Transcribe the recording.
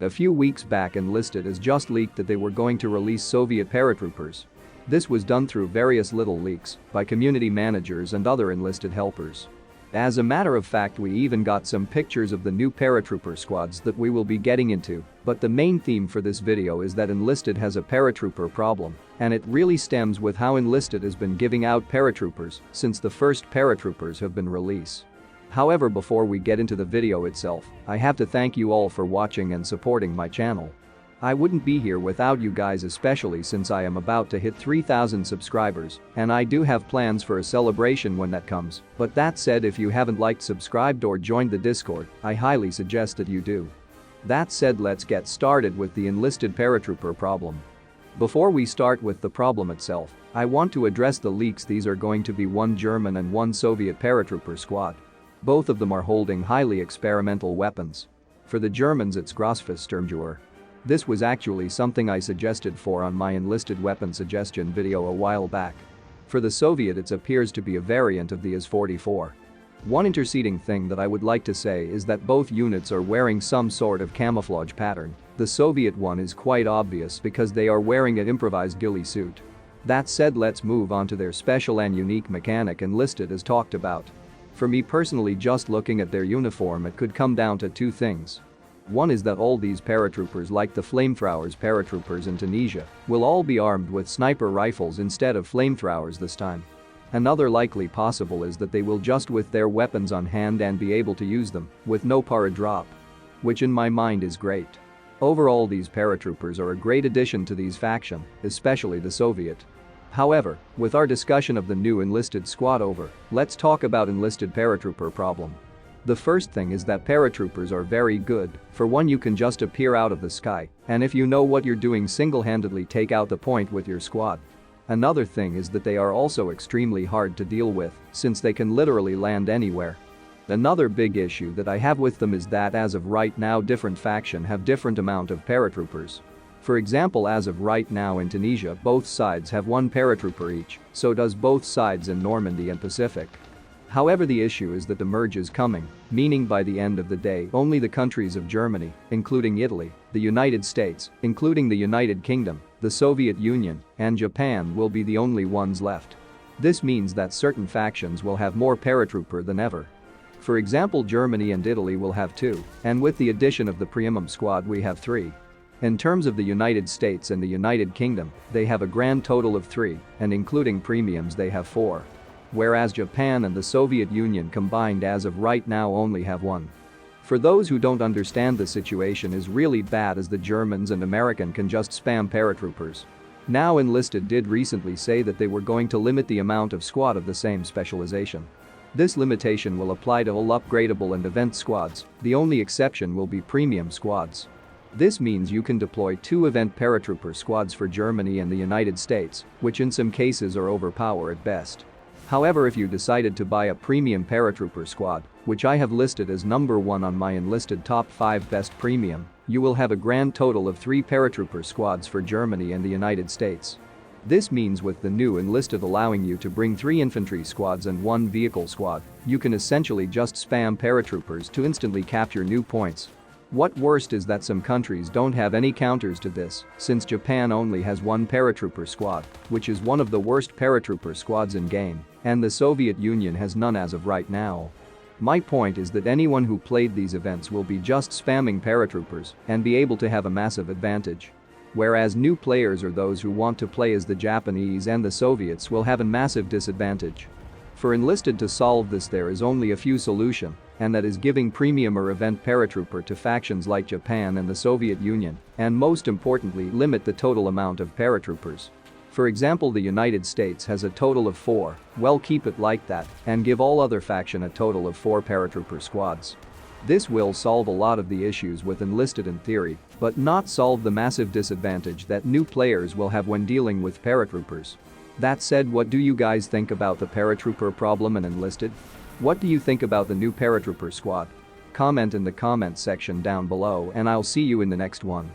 A few weeks back, Enlisted has just leaked that they were going to release Soviet paratroopers. This was done through various little leaks by community managers and other enlisted helpers. As a matter of fact, we even got some pictures of the new paratrooper squads that we will be getting into, but the main theme for this video is that Enlisted has a paratrooper problem, and it really stems with how Enlisted has been giving out paratroopers since the first paratroopers have been released. However, before we get into the video itself, I have to thank you all for watching and supporting my channel. I wouldn't be here without you guys, especially since I am about to hit 3,000 subscribers, and I do have plans for a celebration when that comes. But that said, if you haven't liked, subscribed or joined the Discord, I highly suggest that you do. That said, let's get started with the Enlisted paratrooper problem. Before we start with the problem itself, I want to address the leaks. These are going to be one German and one Soviet paratrooper squad. Both of them are holding highly experimental weapons. For the Germans, it's Grossfeitsturmgewehr. This was actually something I suggested for on my Enlisted weapon suggestion video a while back. For the Soviet, it appears to be a variant of the IS-44. One interceding thing that I would like to say is that both units are wearing some sort of camouflage pattern. The Soviet one is quite obvious because they are wearing an improvised ghillie suit. That said, let's move on to their special and unique mechanic Enlisted as talked about. For me personally, just looking at their uniform, it could come down to two things. One is that all these paratroopers, like the flamethrowers paratroopers in Tunisia, will all be armed with sniper rifles instead of flamethrowers this time. Another likely possible is that they will just with their weapons on hand and be able to use them with no para-drop. Which in my mind is great. Overall, these paratroopers are a great addition to these faction, especially the Soviet. However, with our discussion of the new Enlisted squad over, let's talk about Enlisted paratrooper problem. The first thing is that paratroopers are very good. For one, you can just appear out of the sky, and if you know what you're doing, single-handedly take out the point with your squad. Another thing is that they are also extremely hard to deal with, since they can literally land anywhere. Another big issue that I have with them is that as of right now, different faction have different amount of paratroopers. For example, as of right now in Tunisia, both sides have one paratrooper each, so does both sides in Normandy and Pacific. However, the issue is that the merge is coming, meaning by the end of the day, only the countries of Germany, including Italy, the United States, including the United Kingdom, the Soviet Union, and Japan will be the only ones left. This means that certain factions will have more paratrooper than ever. For example, Germany and Italy will have 2, and with the addition of the premium squad we have 3. In terms of the United States and the United Kingdom, they have a grand total of 3, and including premiums they have 4. Whereas Japan and the Soviet Union combined as of right now only have 1. For those who don't understand, the situation is really bad as the Germans and American can just spam paratroopers. Now Enlisted did recently say that they were going to limit the amount of squad of the same specialization. This limitation will apply to all upgradable and event squads. The only exception will be premium squads. This means you can deploy 2 event paratrooper squads for Germany and the United States, which in some cases are overpowered at best. However, if you decided to buy a premium paratrooper squad, which I have listed as number 1 on my Enlisted top 5 best premium, you will have a grand total of 3 paratrooper squads for Germany and the United States. This means with the new Enlisted allowing you to bring 3 infantry squads and 1 vehicle squad, you can essentially just spam paratroopers to instantly capture new points. What worst is that some countries don't have any counters to this, since Japan only has 1 paratrooper squad, which is one of the worst paratrooper squads in game, and the Soviet Union has none as of right now. My point is that anyone who played these events will be just spamming paratroopers and be able to have a massive advantage. Whereas new players or those who want to play as the Japanese and the Soviets will have a massive disadvantage. For Enlisted to solve this, there is only a few solutions, and that is giving premium or event paratrooper to factions like Japan and the Soviet Union, and most importantly, limit the total amount of paratroopers. For example, the United States has a total of 4, well, keep it like that, and give all other faction a total of 4 paratrooper squads. This will solve a lot of the issues with Enlisted in theory, but not solve the massive disadvantage that new players will have when dealing with paratroopers. That said, what do you guys think about the paratrooper problem in Enlisted? What do you think about the new paratrooper squad? Comment in the comments section down below, and I'll see you in the next one.